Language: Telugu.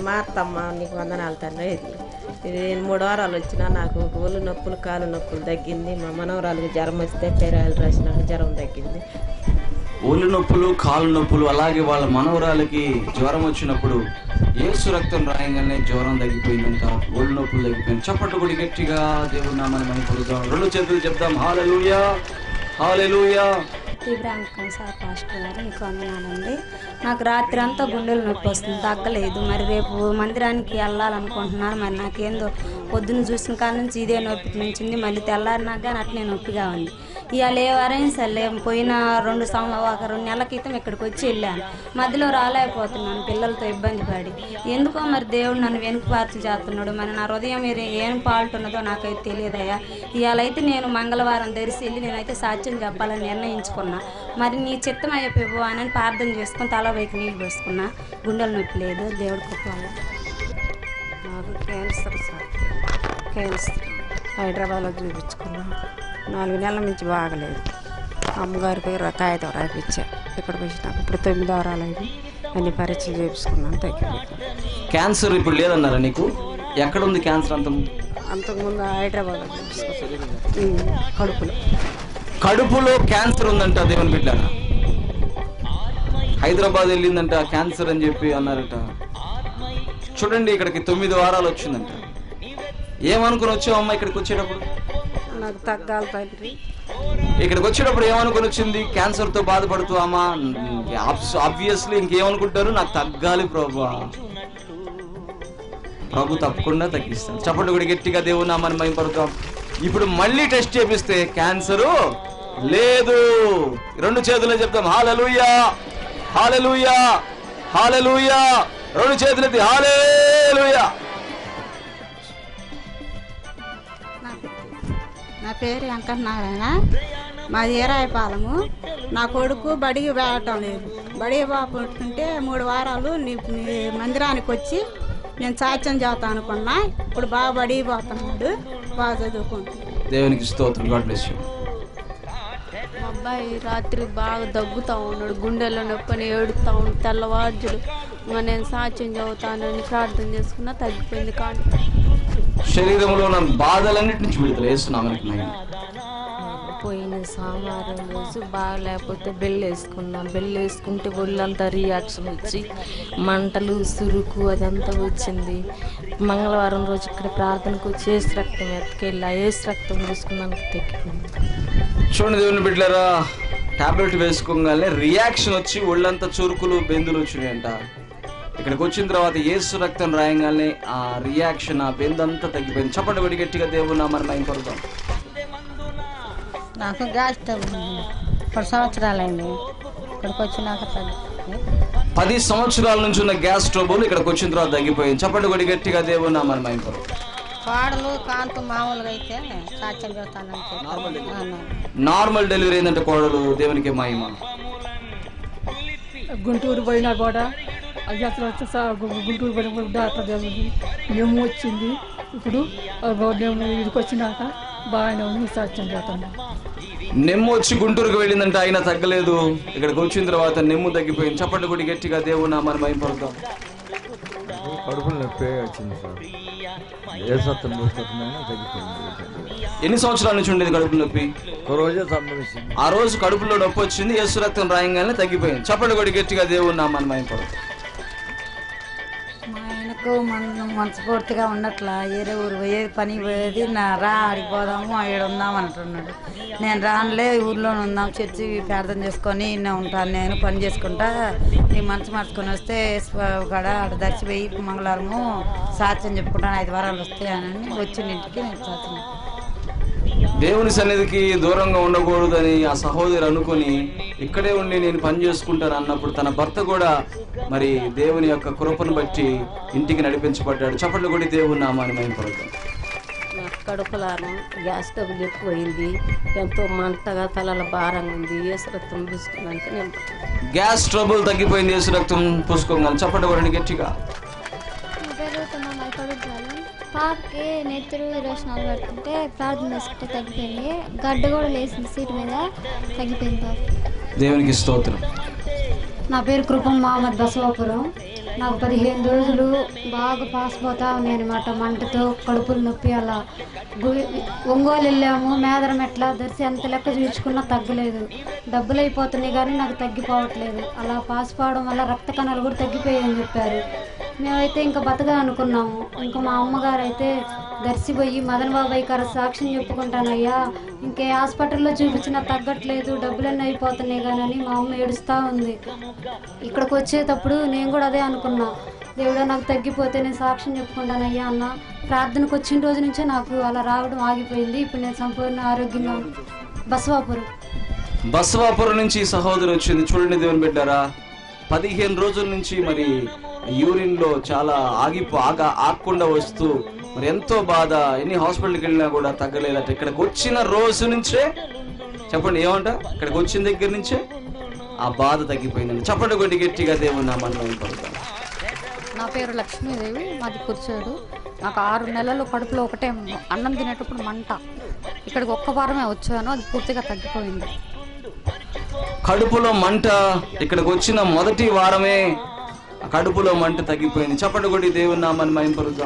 మా అత్తమ్మ నీకు వందనాలు తండ్రి. ఇది 3 వారాలు వచ్చినా నాకు ఒళ్ళు నొప్పులు కాలు నొప్పులు తగ్గింది. మా మనవరాలకు జ్వరం వస్తే పేరాయలు రాసినాక జ్వరం తగ్గింది. ఒళ్ళు నొప్పులు కాలు నొప్పులు అలాగే వాళ్ళ మనవరాలకి జ్వరం వచ్చినప్పుడు యేసు రక్తం రాయంగానే జ్వరం తగ్గిపోయిందంట, ఒళ్ళు నొప్పులు తగ్గిపోయింది. చప్పట్లు కూడా గట్టిగా దేవుని నామమున మహిమపరుద్దాం. 2 చేతులు చెప్దాం హల్లెలూయా హల్లెలూయా. ఇబ్రాహిం సార్ పాస్టర్ గారు మీకు వందనాలండి. నాకు రాత్రి అంతా గుండెలు నొప్పి వస్తుంది, తగ్గలేదు. మరి రేపు మందిరానికి వెళ్ళాలనుకుంటున్నాను. మరి నాకేందో పొద్దున్న చూసిన కాడ నుంచి ఇదే నొప్పి మించింది. మళ్ళీ తెల్లారినాక కానీ అట్నే నొప్పిగా ఉంది. ఇవాళ ఏ వారం సరే పోయిన 2 నెలల క్రితం ఇక్కడికి వచ్చి వెళ్ళాను. మధ్యలో రాలేకపోతున్నాను పిల్లలతో ఇబ్బంది పడి. ఎందుకో మరి దేవుడు నన్ను వెనుకపార్చి చేస్తున్నాడు. మరి నా హృదయం ఏం ఫాల్ట్ ఉన్నదో నాకైతే తెలియదయ్యా. ఇవాళ అయితే నేను మంగళవారం ధరిసి వెళ్ళి నేనైతే సాక్ష్యం చెప్పాలని నిర్ణయించుకున్నా. మరి నీ చిత్తం అయిపోయి అని ప్రార్థన చేసుకుని తల వైపు నీళ్ళు పోసుకున్నా. గుండెలు నొప్పి లేదు, దేవుడి కృప. నాకు క్యాన్సర్ సార్, క్యాన్సర్ హైదరాబాద్లో చూపించుకున్నా. 4 నెలల నుంచి బాగలేదు. అమ్మగారికి కాగితం రాయించా. ఇక్కడికి వచ్చినాక ఇప్పుడు 9 వారాలు అయింది. అన్ని పరీక్షలు చేయించుకున్నాను, తగ్గిపోయింది. క్యాన్సర్ ఇప్పుడు లేదన్నారా నీకు? ఎక్కడ ఉంది క్యాన్సర్? అంతకుముందు హైదరాబాద్లో చూపించుకున్నాను, కడుపులో క్యాన్సర్ ఉందంట. దేవుని బిడ్డారా, హైదరాబాద్ వెళ్ళిందంట క్యాన్సర్ అని చెప్పి అన్నారట. చూడండి, ఇక్కడికి 9 వారాలు వచ్చిందంట. ఏమనుకుని వచ్చావు అమ్మ ఇక్కడికి వచ్చేటప్పుడు? నాకు తగ్గాలి తండ్రి. ఇక్కడికి వచ్చేటప్పుడు ఏమనుకుని వచ్చింది? క్యాన్సర్తో బాధపడుతూ అమ్మా ఆబ్వియస్లీ ఇంకేమనుకుంటారు, నాకు తగ్గాలి ప్రభు తప్పకుండా తగ్గిస్తాను. చప్పట్లు కూడా గట్టిగా దేవుని నామమున మహిమపరుద్దాం. ఇప్పుడు మళ్ళీ టెస్ట్ చేపిస్తే క్యాన్సరు లేదు. 2 చేతులు చెప్తాం హల్లెలూయా హల్లెలూయా హల్లెలూయా. 2 చేతులెత్తి హల్లెలూయా. నా పేరు వెంకటనారాయణ, మాది ఈరాయపాలెము. నా కొడుకు బడికి వెళ్ళటం లేదు. బడికి పోతుంటే 3 వారాలు నీ మందిరానికి వచ్చి నేను సాక్ష్యం చేస్తాను అనుకున్నా. ఇప్పుడు బాగా బడికి పోతున్నాడు, బాగా చదువుకుంటున్నాడు. దేవునికి స్తోత్రం. God bless you. మా అబ్బాయి రాత్రి బాగా దగ్గుతూ ఉన్నాడు, గుండెల్లో నొప్పని ఏడుస్తూ ఉన్నాడు. తెల్లవారుజులు నేను సాక్ష్యం చదువుతానని ప్రార్థన చేసుకున్నా, తగ్గిపోయింది. కానీ శరీరంలో ఉన్న బాధలన్నిటి నుంచి విడుదల చేస్తున్నామని. పోయిన సోమవారం రోజు బాగలేకపోతే బెల్లు వేసుకున్నా. బెల్లు వేసుకుంటే ఒళ్ళంతా రియాక్షన్ వచ్చి మంటలు సురుకు అదంతా వచ్చింది. మంగళవారం రోజు ఇక్కడ ప్రార్థనకు వచ్చి ఏసు రక్తం ఎత్తుకెళ్ళి ఏసు రక్తం తీసుకున్నాను, తగ్గిపోయింది. చూడండి దేవుని బిడ్డలారా, టాబ్లెట్ వేసుకోగానే రియాక్షన్ వచ్చి ఒళ్ళంతా చురుకులు బెందులు వచ్చినాయంట. ఇక్కడికి వచ్చిన తర్వాత యేసు రక్తం రాయంగానే ఆ రియాక్షన్ ఆ బెందంతా తగ్గిపోయింది. చప్పటి కొడి గట్టిగా దేవుని నామమున మహిమపరుద్దాం. నాకు గ్యాస్ ట్రబుల్ 10 సంవత్సరాలైంది. ఇక్కడికి వచ్చినాక 10 సంవత్సరాల నుంచి ఉన్న గ్యాస్ ట్రబుల్ ఇక్కడికి వచ్చిన తర్వాత తగ్గిపోయింది. చప్పటి కొడి గట్టిగా దేవుని నామమున మహిమపరుద్దాం. పాడలు కాంతు మామూలుగా అయితే సాక్ష్యం చెప్తానంటే నార్మల్ డెలివరీ అయిందంటే కోడలు. దేవునికి మహిమ. గుంటూరు పోయినా కూడా గుంటూరు పోయిన డాక్టర్ దగ్గరికి మేము వచ్చింది. ఇప్పుడు మేము ఇదికి వచ్చినాక బాగానే ఉంది, సాక్ష్యం చేస్తాను. నెమ్ము వచ్చి గుంటూరుకు వెళ్ళిందంటే అయినా తగ్గలేదు. ఇక్కడికి వచ్చిన తర్వాత నెమ్ము తగ్గిపోయింది. చప్పట్లు కూడా గట్టిగా దేవుని నామమున మహిమపరుద్దాం. కడుపులో నొప్పి వచ్చింది సార్, ఏ సత్తం తగ్గిపోయింది. ఎన్ని సంవత్సరాల నుంచి ఉండేది కడుపు నొప్పి? ఒక రోజే సంభవించింది. ఆ రోజు కడుపులో నొప్పి వచ్చింది, యేసు రక్తం రాయంగానే తగ్గిపోయింది. చప్పట్లు కూడా గట్టిగా దేవుని నామమున మహిమపరుద్దాం. మా ఆయనకు మనస్ఫూర్తిగా ఉన్నట్లా ఏరే ఊరు పోయేది పని పోయేది. ఆడికి పోదాము, ఆడ ఉందాం అంటున్నాడు. నేను రానులే, ఊర్లోనే ఉందాం, చర్చి ప్రార్థన చేసుకొని ఇన్నే ఉంటాను, నేను పని చేసుకుంటా, నీ మనసు మార్చుకొని వస్తే కాడ ఆడ దర్శిపోయి మంగళవారము సాక్ష్యం చెప్పుకుంటాను, 5 వారాలు వస్తాయని వచ్చిన ఇంటికి నేను సాక్ష్యం. దేవుని సన్నిధికి దూరంగా ఉండకూడదని ఆ సహోదరు అనుకుని ఇక్కడే ఉండి నేను పని చేసుకుంటాను అన్నప్పుడు తన భర్త కూడా మరి దేవుని యొక్క కృపను బట్టి ఇంటికి నడిపించబడ్డాడు. చప్పట్లు కూడా దేవుని నామాన్ని మహిమపరుద్దాం. కడుపులాను గ్యాస్ డబ్బులు ఎక్కువైంది, ఎంతో మంటగా తలలో భారంగా ఉంది. యేసు రక్తం పూసుకున్నాక నేను గ్యాస్ ట్రబుల్ తగ్గిపోయింది. యేసు రక్తం పూసుకోగలను. చప్పట్లు కూడా గట్టిగా. పాపకి నెత్తురు 24 పడుతుంటే ప్రార్థన చేసుకుంటే తగ్గిపోయింది. గడ్డ కూడా లేసింది సీటు మీద, తగ్గిపోయింది. దేవునికి స్తోత్రం. నా పేరు కృపం మహమ్మద్ బసవాపురం. నాకు 15 రోజులు బాగా పాసిపోతా ఉన్నాయి అనమాట. మంటతో కడుపులు నొప్పి అలా. ఒంగోలు వెళ్ళాము, మేదరం ఎట్లా దర్శి ఎంత లెక్క చూపించుకున్నా తగ్గలేదు. డబ్బులు అయిపోతున్నాయి కానీ నాకు తగ్గిపోవట్లేదు. అలా పాసిపోవడం వల్ల రక్త కణాలు కూడా తగ్గిపోయాయని చెప్పారు. మేమైతే ఇంకా బతగా అనుకున్నాము. ఇంకా మా అమ్మగారు అయితే దర్శిపోయి మదన్ బాబాయ్ గారు సాక్ష్యం చెప్పుకుంటానయ్యా, ఇంకే హాస్పిటల్లో చూపించినా తగ్గట్లేదు, డబ్బులన్నీ అయిపోతున్నాయి కానీ మా అమ్మ ఏడుస్తూ ఉంది. ఇక్కడికి వచ్చేటప్పుడు నేను కూడా అదే అనుకున్నా, దేవుడా నాకు తగ్గిపోతే నేను సాక్ష్యం చెప్పుకుంటానయ్యా అన్న. ప్రార్థనకు వచ్చిన రోజు నుంచే నాకు అలా రావడం ఆగిపోయింది. ఇప్పుడు నేను సంపూర్ణ ఆరోగ్యంగా. బసవాపురం నుంచి సహోదరి వచ్చింది. చూడండి దేవుని బిడ్డారా, 15 రోజుల నుంచి మరి యూరిన్ లో చాలా ఆగకుండా వస్తూ మరి ఎంతో బాధ. ఎన్ని హాస్పిటల్కి వెళ్ళినా కూడా తగ్గలేదట. ఇక్కడికి వచ్చిన రోజు నుంచే చెప్పండి ఏమంట, ఇక్కడికి వచ్చిన దగ్గర నుంచే ఆ బాధ తగ్గిపోయిందండి. చెప్పండి కొద్ది గట్టిగా దేవుని నామములో పలుకుతాం. నా పేరు లక్ష్మీదేవి, మాది కుర్చేడు. నాకు 6 నెలలు కడుపులో ఒకటే అన్నం తినేటప్పుడు మంట. ఇక్కడికి ఒక్క వారమే వచ్చాను, అది పూర్తిగా తగ్గిపోయింది. కడుపులో మంట ఇక్కడికి వచ్చిన మొదటి వారమే కడుపులో మంట తగ్గిపోయింది. చెప్పండి కొద్ది దేవుని నామాన్ని మహిమ పలుకుతాం.